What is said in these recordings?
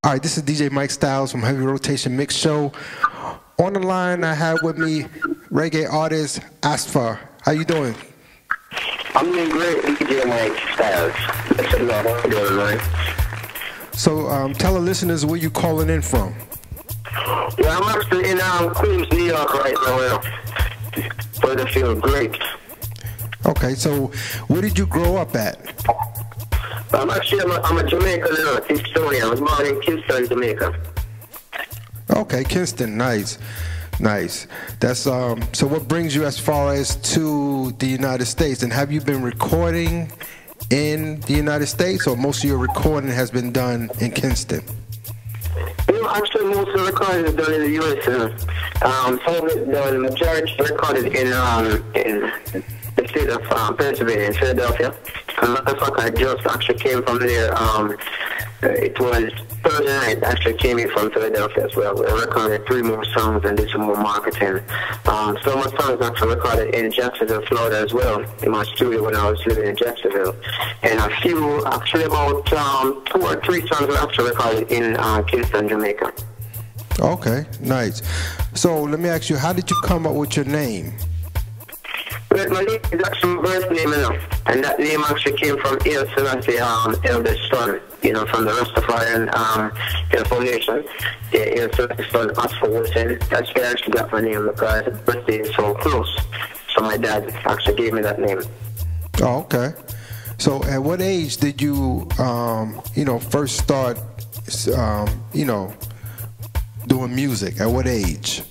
All right, this is DJ Mike Styles from Heavy Rotation Mix Show. On the line, I have with me reggae artist Asfa. How you doing? I'm doing great, DJ Mike Styles. That's a lot I'm doing, man. So tell the listeners where you calling in from. Yeah, I'm actually in Queens, New York right now. For the field, great. Okay, so where did you grow up at? I'm a Jamaican now, Kingston. I was born in Kingston, Jamaica. Okay, Kingston, nice. That's so what brings you as far as to the United States? And have you been recording in the United States, or most of your recording has been done in Kingston? You know, actually, most of the recording is done in the U.S. Some of it done, majority recorded in the state of Pennsylvania, in Philadelphia. Matter of fact, I just actually came from there. It was Thursday night. Actually came in from Philadelphia as well. We recorded 3 more songs and did some more marketing. Some of my songs actually recorded in Jacksonville, Florida as well, in my studio when I was living in Jacksonville. And a few, actually about 2 or 3 songs were actually recorded in Kingston, Jamaica. Okay, nice. So let me ask you, how did you come up with your name? Well, my name is actually my birth name, and that name actually came from Haile Selassie, eldest son, from the Rastafarian formation. Yeah, Haile Selassie's son, Asfa, that's where I actually got my name, because the birthday is so close. So my dad actually gave me that name. Oh, okay. So at what age did you, first start, doing music? At what age?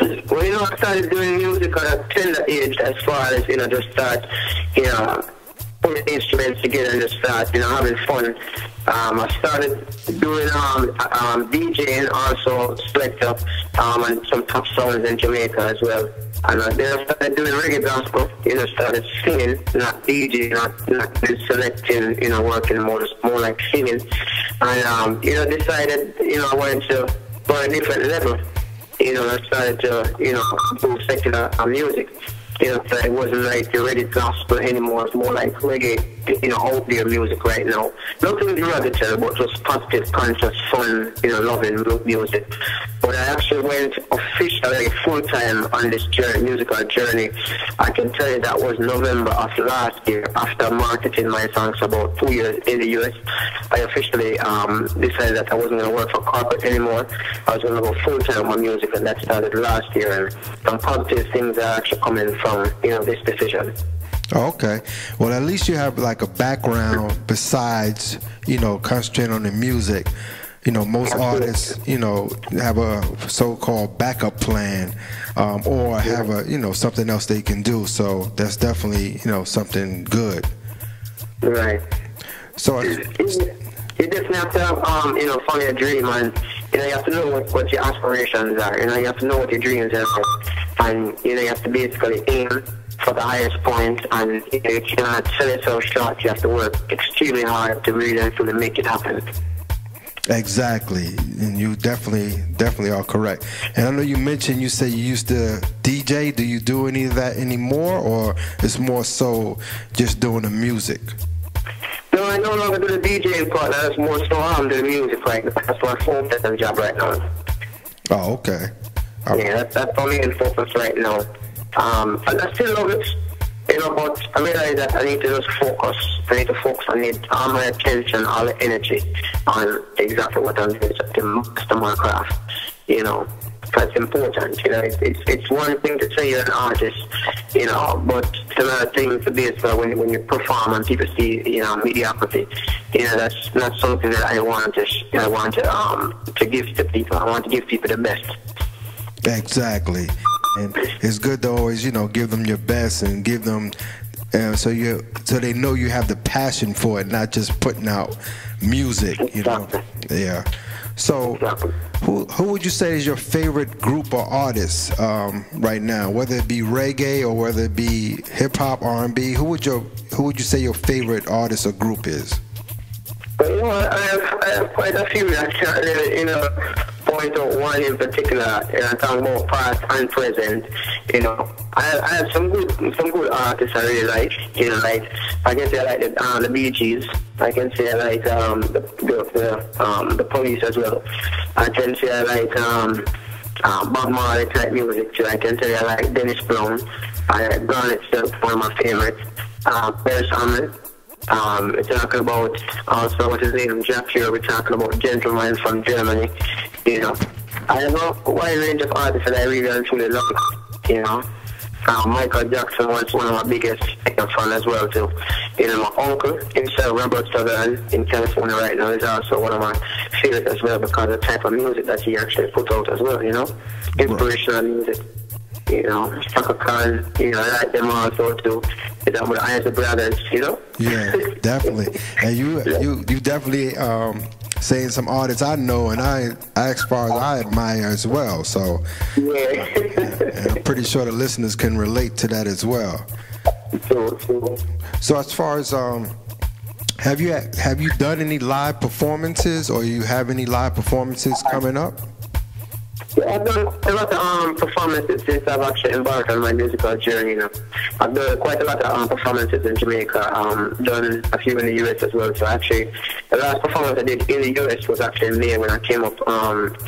Well, I started doing music at a tender age, as far as, just start, putting instruments together and just start, having fun. I started doing DJing, also select up and some top songs in Jamaica as well. And then I started doing reggae gospel, started singing, not DJing, not selecting, working more like singing. And, decided, I wanted to go on a different level. I started to, do secular music. So it wasn't like the reggae gospel anymore. It's more like reggae, out there music right now. Nothing derogatory, but just positive, conscious, fun, loving music. But I actually went officially full-time on this musical journey. I can tell you that was November of last year. After marketing my songs about 2 years in the U.S., I officially decided that I wasn't going to work for corporate anymore. I was going to go full-time on music, and that started last year. And some positive things are actually coming from, this decision. Oh, okay. Well, at least you have like a background besides, concentrating on the music. Most artists, have a so-called backup plan, or have a, something else they can do. So that's definitely, something good. Right. So you definitely have to have, follow your dream, and you have to know what your aspirations are. You have to know what your dreams are, and you have to basically aim for the highest point, and you cannot sell yourself short. You have to work extremely hard to really actually make it happen. Exactly, and you definitely are correct. And I know you mentioned, you said you used to DJ. Do you do any of that anymore, or it's more so just doing the music? No, I no longer do the DJing part. That's more so I'm doing music right now. That's my full-time job right now. Oh, okay. Yeah, that's my main focus right now. And I still love it, but I realize that I need to just focus. I need all my attention, all the energy on exactly what I'm doing to master my craft, That's important, It's one thing to say you're an artist, but it's another thing to be when you perform and people see, mediocrity. That's not something that I want to give to people. I want to give people the best. Exactly. And it's good to always, give them your best and give them, so they know you have the passion for it, not just putting out music, Exactly. Yeah. So, Exactly. who would you say is your favorite group or artist right now, whether it be reggae or whether it be hip hop, R&B? Who would you say your favorite artist or group is? Well, I have quite a few. I can't really, point out one in particular. I'm talking about past and present. I have some good artists I really like. Like I can say I like the Bee Gees. I can say I like the Police as well. I can say I like Bob Marley type music too. I can say I like Dennis Brown. I like Garnet Silk, one of my favorites. Paris Hamlin. We're talking about also what is his name, Jack here. We're talking about Gentleman from Germany. I have a wide range of artists that I really and truly love. Michael Jackson was one of my biggest fans as well too. My uncle himself, Robert Sutherland in California right now, is also one of my favorites as well because of the type of music that he actually put out as well. Inspirational music. Chaka Khan, I like them also too. With the Isley Brothers, Yeah, definitely. And you definitely saying some artists I know and I as far as I admire as well. So yeah. And I'm pretty sure the listeners can relate to that as well. So as far as have you done any live performances, or you have any live performances coming up? Yeah, I've done a lot of performances since I've actually embarked on my musical journey. I've done quite a lot of performances in Jamaica, done a few in the US as well. So actually, the last performance I did in the US was actually in May when I came up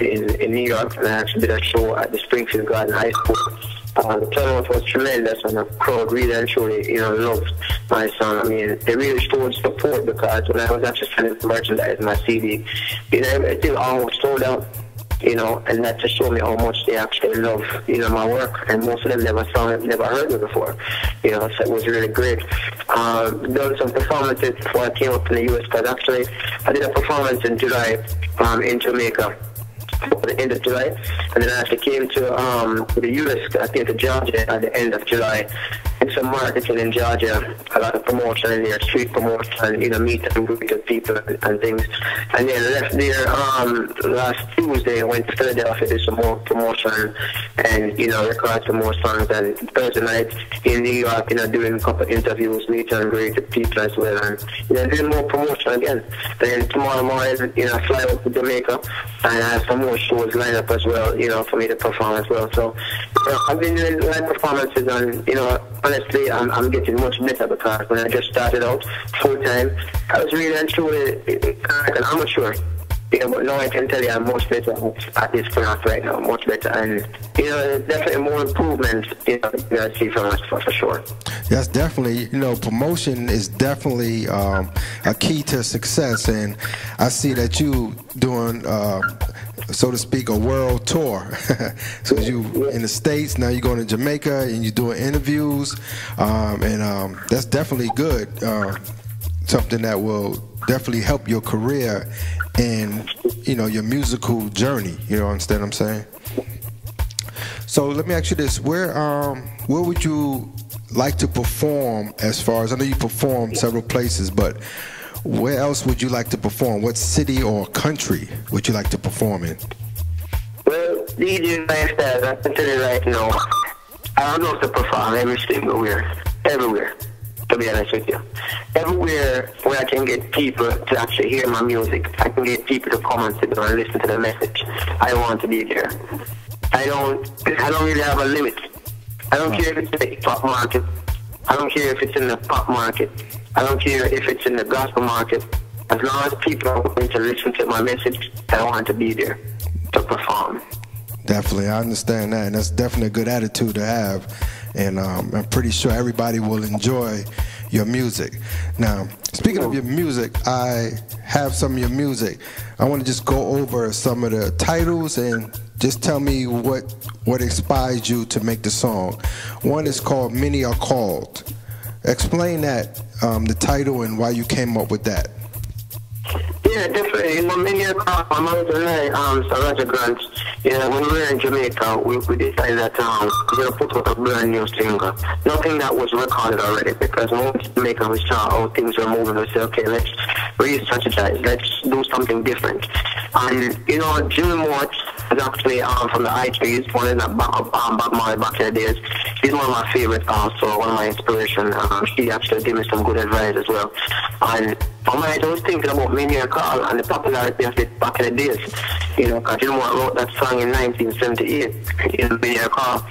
in New York, and I actually did a show at the Springfield Garden High School. The turnout was tremendous, and the crowd really and truly, loved my song. I mean, they really showed support because when I was actually selling merchandise, my CD, it still almost sold out. And that just showed me how much they actually love, my work. And most of them never heard me before. So it was really great. Done some performances before I came up in the US, because actually I did a performance in July in Jamaica. At the end of July, and then I actually came to the US. I came to Georgia at the end of July. Did some marketing in Georgia, a lot of promotion in there, street promotion, meet and greet with people and things. And then left there last Tuesday. I went to Philadelphia, did some more promotion and record some more songs. And Thursday night in New York, doing a couple of interviews, meet and greet with people as well, and doing more promotion again. Then tomorrow morning, I fly out to Jamaica, and I have some more shows lined up as well, for me to perform as well. So I've been doing live performances, and honestly, I'm getting much better, because when I just started out full time, I was really and truly like an amateur. But now I can tell you I'm much better at this craft right now, much better, and there's definitely more improvement. I see from us for sure. Yes, definitely. Promotion is definitely a key to success, and I see that you doing, so to speak, a world tour. So you in the States, now you're going to Jamaica and you're doing interviews, and that's definitely good. Something that will definitely help your career and your musical journey. Understand what I'm saying? So let me ask you this: where would you like to perform? As far as I know, you perform several places, but where else would you like to perform? What city or country would you like to perform in? Well, DJ lifestyle, I can tell you right now, I don't know to perform everywhere. To be honest with you, everywhere where I can get people to actually hear my music, I can get people to come and sit down and listen to the message. I want to be there. I don't really have a limit. I don't care if it's in the hip-hop market. I don't care if it's in the pop market. I don't care if it's in the gospel market. As long as people are willing to listen to my message, I want to be there to perform. Definitely, I understand that, and that's definitely a good attitude to have. And I'm pretty sure everybody will enjoy your music. Now, speaking of your music, I have some of your music. I want to just go over some of the titles and just tell me what inspired you to make the song. One is called Many Are Called. Explain that, the title, and why you came up with that. Yeah, definitely. Many Are Called, my mother and I, Sir Roger Grant, when we were in Jamaica, we decided that we're going to put out a brand new single. Nothing that was recorded already, because when we went to Jamaica, we saw how things were moving. We said, okay, let's re-strategize. Let's do something different. And, Jimmy Mort is actually from the I-Trees, one of the Bob Marley back in the days. He's one of my favorites also, one of my inspirations. She actually gave me some good advice as well. And I was thinking about Many Are Called and the popularity of it back in the days. You know, because you know I wrote that song in 1978 in the car.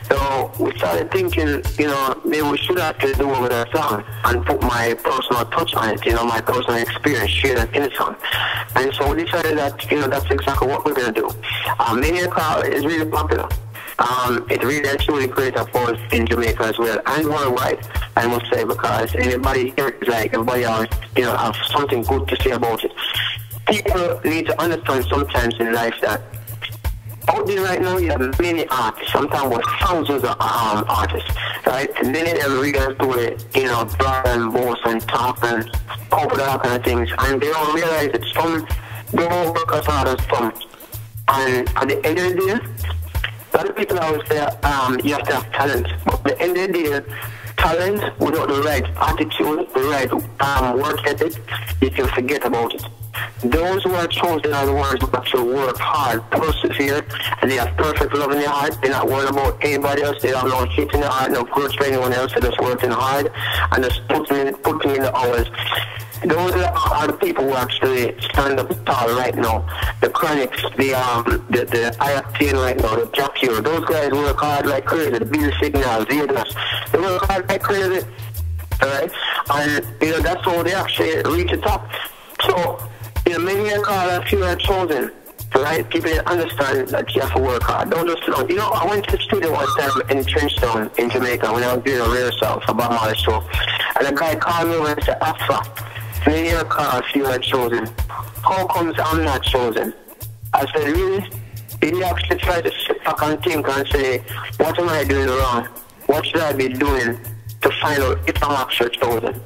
So we started thinking, you know, maybe we should actually do over that song and put my personal touch on it, you know, my personal experience, share that in the song. And so we decided that, you know, that's exactly what we're going to do. Mania Car is really popular. It really actually creates a force in Jamaica as well, and worldwide, I must say, because anybody here is like, everybody else, you know, have something good to say about it. People need to understand sometimes in life that out there right now you have many artists, sometimes with thousands of artists, right? And many of them read to it, you know, brag and boast and talk and over that kind of things, and they don't realize that some they don't work as hard as some. And at the end of the day, a lot of people always say you have to have talent, but at the end of the day, talent without the right attitude, the right work ethic, you can forget about it. Those who are chosen are the ones who actually work hard, persevere, and they have perfect love in their heart. They're not worried about anybody else. They have no hate in their heart, no grudge for anyone else. They're just working hard and just putting in the hours. Those are the people who actually stand up tall right now. The Chronics, the IFTN right now, the Jack Hero. Those guys work hard like crazy. The Beat Signal, Vegas. They work hard like crazy. Alright? And, you know, that's how they actually reach the top. So, you know, many are called and few are chosen. Right? People understand that you have to work hard. Don't just you know, I went to the studio one time in Trenchtown in Jamaica when I was doing a rehearsal for Bob Marley show. And a guy called me over and said, Asfa, many are called, few are chosen. How comes I'm not chosen? I said, really? Did he actually try to sit back and think and say, what am I doing wrong? What should I be doing to find out if I'm actually chosen?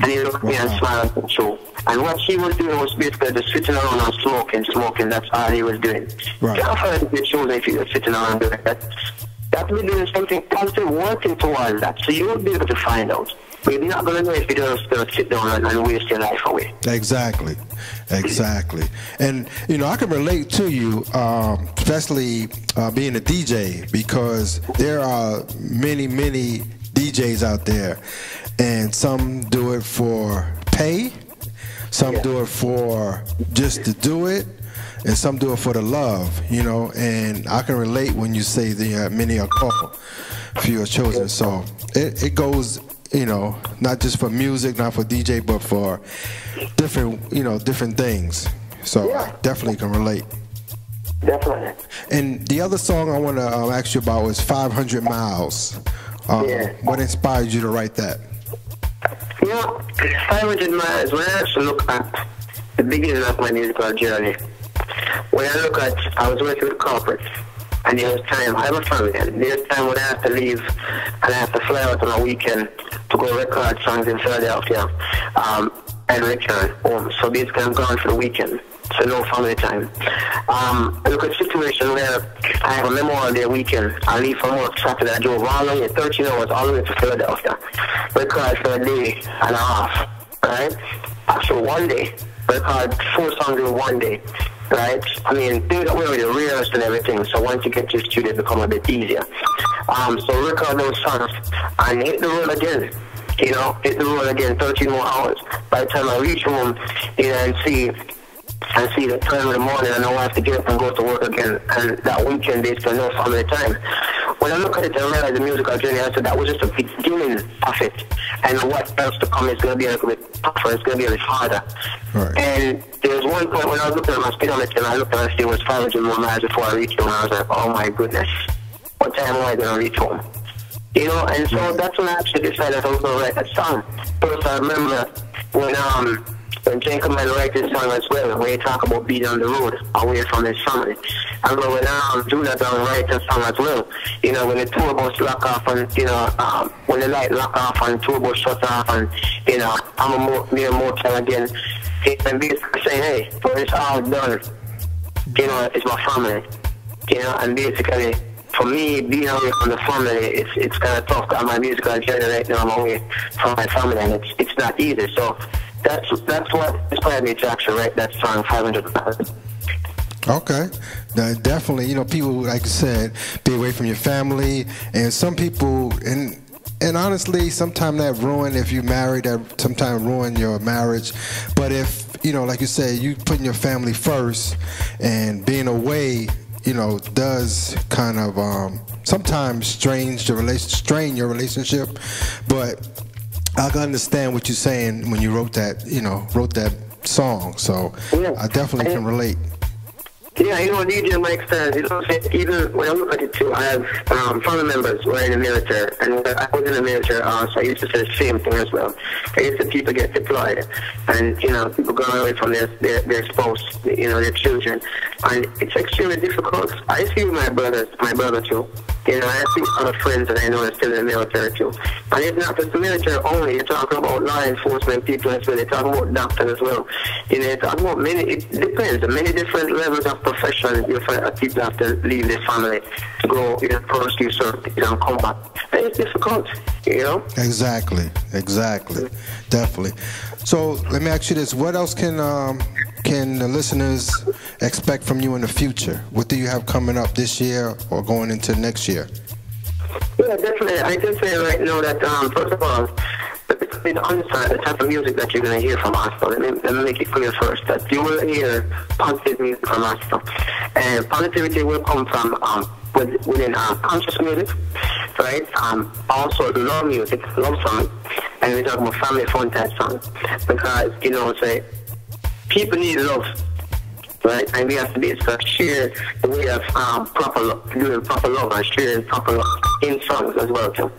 And he looked at me and smiled and so. And what he was doing was basically just sitting around and smoking. That's all he was doing. Right. You can't find it chosen if you're sitting around doing that. That will be doing something positive, working towards that. So you will be able to find out. But you're not going to know if you don't sit down and waste your life away. Exactly. And, you know, I can relate to you, especially being a DJ, because there are many DJs out there. And some do it for pay, some do it for just to do it, and some do it for the love, you know. And I can relate when you say the many are called, few are chosen. So it goes, you know, not just for music, not for DJ, but for different, you know, different things. So I definitely can relate. Definitely. And the other song I want to ask you about was 500 Miles. What inspired you to write that? You know, 500 Miles, when I actually look at the beginning of my musical journey, when I look at, I was working with corporates, and there was time, I have a family, and there's time when I have to leave, and I have to fly out on a weekend to go record songs in Philadelphia, and return home. So basically I'm gone for the weekend, so no family time. I look at a situation where I have a Memorial Day weekend. I leave from work Saturday. I drove all the way, 13 hours, all the way to Philadelphia. Record for a day and a half, right? After one day, record 4 songs in one day, right? I mean, things that we already rehearsed and everything, so once you get to the studio, it become a bit easier. So record those songs and hit the road again. You know, hit the road again, 13 more hours. By the time I reach home, you know, and see the time in the morning, I know I have to get up and go to work again. And that weekend, basically, no family time. When I look at it and realize the musical journey, I said that was just a beginning of it. And what else to come is going to be a little bit tougher, it's going to be a little harder. Right. And there was one point when I was looking at my speedometer and I looked and I see it was 500 more miles before I reached home. And I was like, oh my goodness, what time am I going to reach home? You know, and so that's when I actually decided I was going to write that song. First, I remember when Gentleman write this song as well, when he talk about being on the road, away from his family. I remember when I do that and write that song as well, you know, when the tour bus lock off and, you know, when the light lock off and the tour bus shut off and, you know, I'm near a motel again, and basically saying, hey, when it's all done, you know, it's my family, you know, and basically, for me, being away from the family, it's kind of tough. On my musical journey right now, I'm away from my family, and it's not easy. So that's what inspired me to actually write that song, 500 Miles. Okay. Now, definitely, you know, people, like you said, be away from your family, and some people, and honestly, sometimes that ruin, if you married, that sometimes ruin your marriage. But if you know, like you said, you putting your family first, and being away, you know, does kind of sometimes strain your relationship. But I can understand what you're saying when you wrote that, you know, song. So Yeah. I definitely can relate. Yeah, you know, DJ Mike says, you know, even when I look at it too, I have family members who are in the military, and when I was in the military also, I used to say the same thing as well. I used to see people get deployed, and, you know, people going away from their spouse, you know, their children, and it's extremely difficult. I see my brother too. You know, I see other friends that I know are still in the military too. And it's not just the military only. You're talking about law enforcement people as well. You're talking about doctors as well. You know, you're talking about it depends. Many different levels of profession you find that people have to leave their family to go, you know, pursue certain things and come back. And it's difficult, you know? Exactly. Definitely. So let me ask you this. What else can the listeners expect from you in the future? What do you have coming up this year or going into next year? Yeah, definitely. I can say right now that, first of all, to understand the type of music that you're going to hear from Asfa. Let me make it clear first that you will hear positive music from Asfa. And positivity will come from within conscious music, right? Also love music, love songs, and we're talking about family fun type songs. Because, you know, say, people need love. Right, and we have to be share the way of proper love, doing proper love and sharing proper love in songs as well too.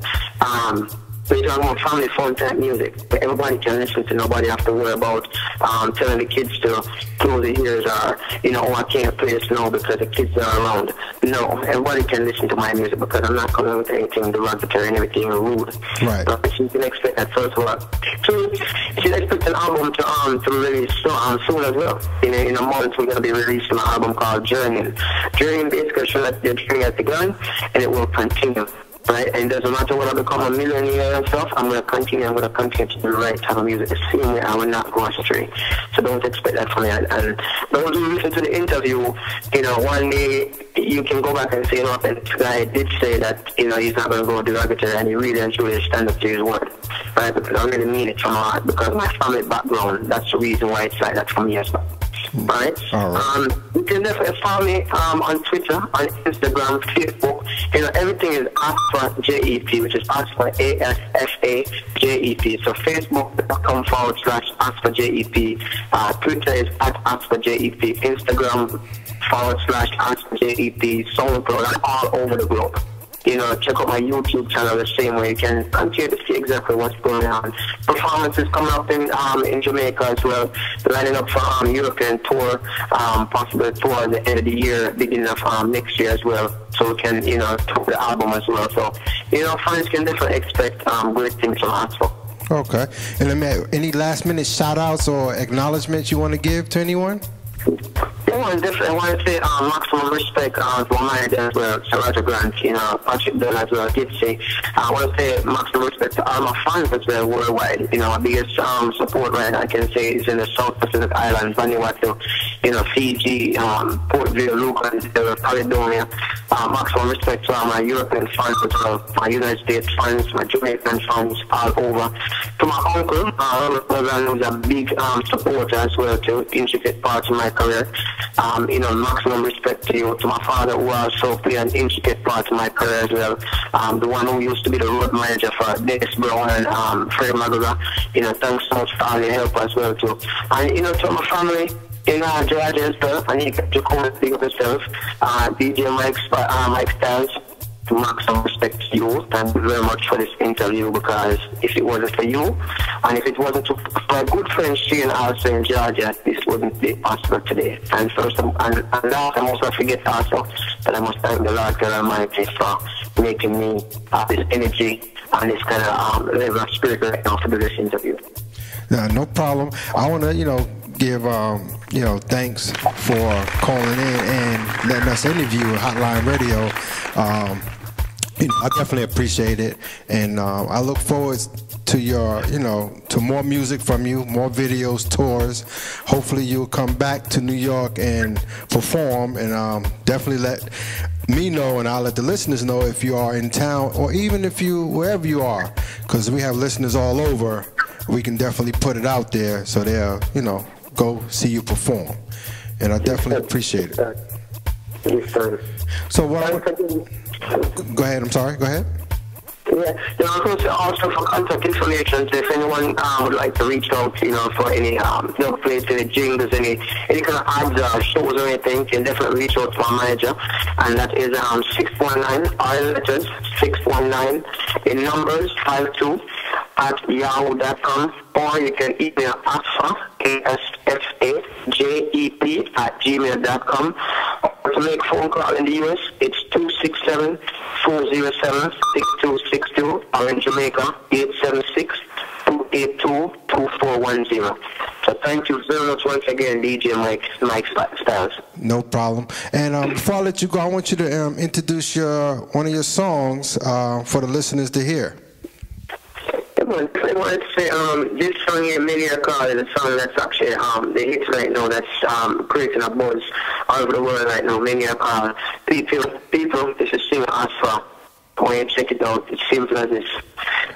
We're talking about family fun type music where everybody can listen to. Nobody have to worry about telling the kids to close their ears or, you know, oh, I can't play this now because the kids are around. No, everybody can listen to my music because I'm not coming with anything derogatory and everything rude. Right. So you can expect that first of all. Two, you can expect an album to release soon as well. In a month, we're going to be releasing an album called Journey. Journey basically shows that the journey has begun and it will continue. Right, and it doesn't matter when I become a millionaire and stuff, I'm going to continue to do the right type of music. The same way I will not go astray. So don't expect that from me. And those who listen to the interview, you know, one day you can go back and say, you know, the guy did say that, you know, he's not going to go derogatory and he really and truly stand up to his word. Right, because I really mean it from my heart because my family background, that's the reason why it's like that for me as well. Right? You can definitely follow me on Twitter, on Instagram, Facebook. You know, everything is Asfa JEP, which is Asfa ASFA JEP. So Facebook.com/Asfa JEP. Twitter is @Asfa JEP. Instagram /Asfa JEP. SoundCloud, all over the globe. You know, check out my YouTube channel the same way. You can continue to see exactly what's going on. Performances coming up in Jamaica as well. Lining up for European tour, possible tour at the end of the year, beginning of next year as well. So we can, you know, tour the album as well. So, you know, fans can definitely expect great things from Asfa. Okay. And let me, any last minute shout outs or acknowledgments you want to give to anyone? Yeah, definitely. I want to say maximum respect to my manager as well, Sir Grant, you know, Patrick Bell as well, did say. I want to say maximum respect to all my fans as well worldwide. You know, my biggest support right now I can say is in the South Pacific Islands, Vanuatu, you know, Fiji, Port Vila, Lucas, Caledonia. Maximum respect to all my European fans as well, my United States fans, my Jamaican fans all over. To my uncle, who's a big supporter as well, to intricate parts of my career. You know, maximum respect to you. To my father, who also played an intricate part of my career as well. The one who used to be the road manager for Dennis Brown and Fred Magura. You know, thanks so much for all your help as well too. And you know, to my family, you know, Georgia and stuff, and you can come and speak of yourself. DJ Mike Styles. Maximum respect to you. Thank you very much for this interview, because if it wasn't for you and if it wasn't for my good friend Shane also in Georgia, this wouldn't be possible today. And first and last, I must not forget also that I must thank the Lord God Almighty for making me have this energy and this kind of level of spirit right now to do this interview. No problem. I want to, you know, give you know, thanks for calling in and letting us interview Hotline Radio. You know, I definitely appreciate it, and I look forward to your, you know, to more music from you, more videos, tours. Hopefully you'll come back to New York and perform, and definitely let me know, and I'll let the listeners know if you are in town, or even if you, wherever you are, because we have listeners all over. We can definitely put it out there so they'll, you know, go see you perform, and I definitely appreciate it. Yes, sir. So what? Go ahead. I'm sorry. Go ahead. Yeah, you know, also for contact information, so if anyone would like to reach out, you know, for any plays, any jingles, any kind of ads or shows or anything, you can definitely reach out to my manager, and that is 619, all letters, 619, in numbers, 52, at yahoo.com, or you can email Asfa, ASFA, at gmail.com, or to make phone call in the US, it's 267-407-6262, or in Jamaica, 876-282-2410. So thank you very much once again, DJ Mike Styles. No problem. And before I let you go, I want you to introduce one of your songs for the listeners to hear. I wanted to say, this song here, Many Are Called, is a song that's actually the hit right now, that's creating a buzz all over the world right now. Many Are Called. People, this is singer Asfa. When you check it out, it's simple as this.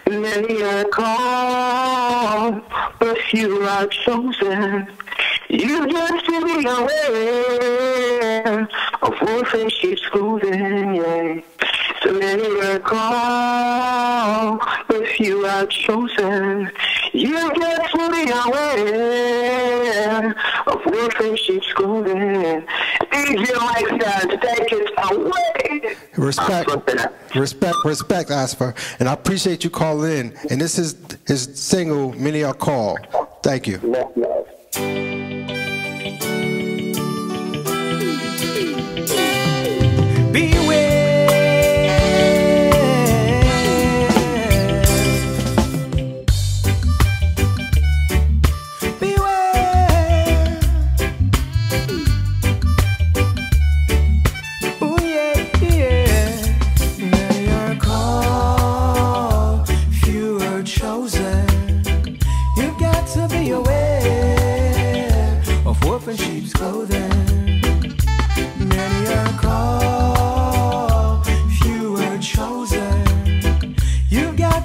Many are called, but few are chosen. You just to be aware of wolf and sheep's clothing, yeah. So many are called, but few are chosen. You get to be aware of wolf and sheep's clothing. DJ Mike Styles, take it away. Respect, Asfa. And I appreciate you calling in. And this is his single, Many Are Called. Thank you. Love. Beware.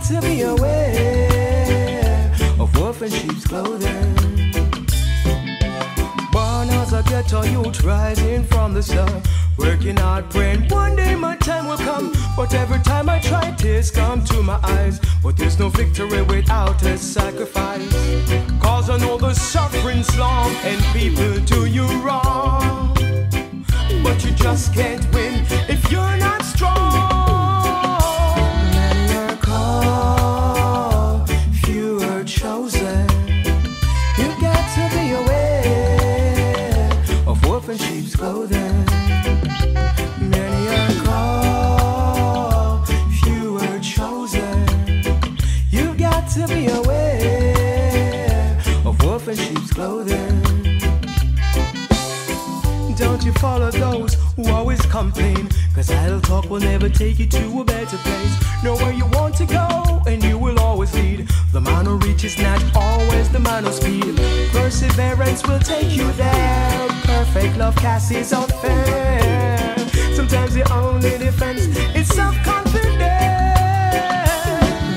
To be aware of wolf and sheep's clothing. Born as a ghetto youth rising from the sun, working hard, praying one day my time will come. But every time I try, tears come to my eyes. But there's no victory without a sacrifice. Cause I know the suffering's long and people do you wrong. But you just can't win if you're not strong. And sheep's clothing. Many are called, few are chosen. You've got to be aware of wolf and sheep's clothing. Don't you follow those who always complain, cause idle talk will never take you to a better place. Know where you want to go and you will always lead. The man who reaches not always the man who speed. Perseverance will take you there. Perfect love casts out fear. Sometimes the only defense is self-confidence.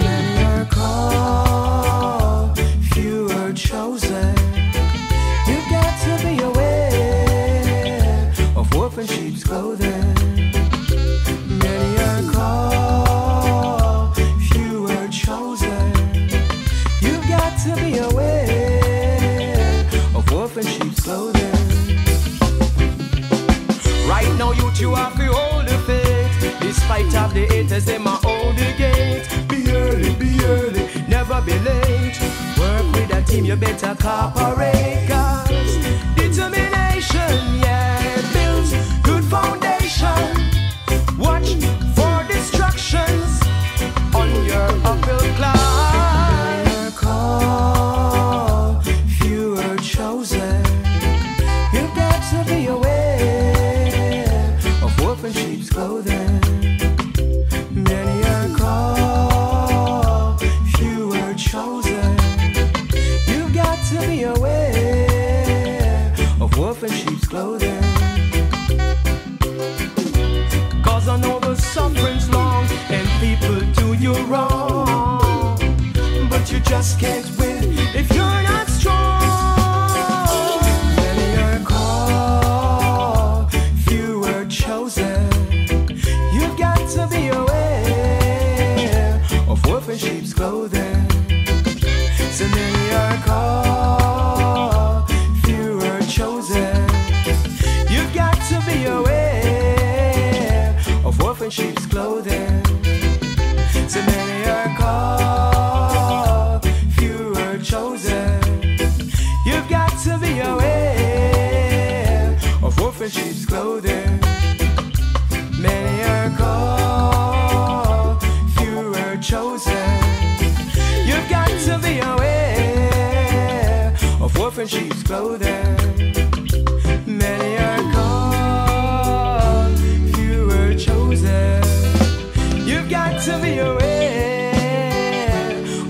Many are called, few are chosen. You've got to be aware of wolf and sheep's clothing. Many are called, few are chosen. You've got to be aware of wolf and sheep's clothing. Right now, you have to hold the faith. Despite of the haters, they might hold the gate. Be early, never be late. Work with a team, you better cooperate. Cause determination, yeah, builds good foundation. Watch for distractions on your uphill climb. Many are called, few are chosen. You've got to be aware of wolf and sheep's clothing. Many are called, few are chosen. You've got to be aware of wolf and sheep's clothing. Cause I know the suffering's long and people do you wrong. But you just can't win if you're not strong. sheep's clothing. So many are called, few are chosen. You've got to be aware of wolf in sheep's clothing. Many are called, few are chosen. You've got to be aware of wolf in sheep's clothing. Many are called, few are chosen. You've got to be aware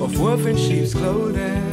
of wolf in sheep's clothing.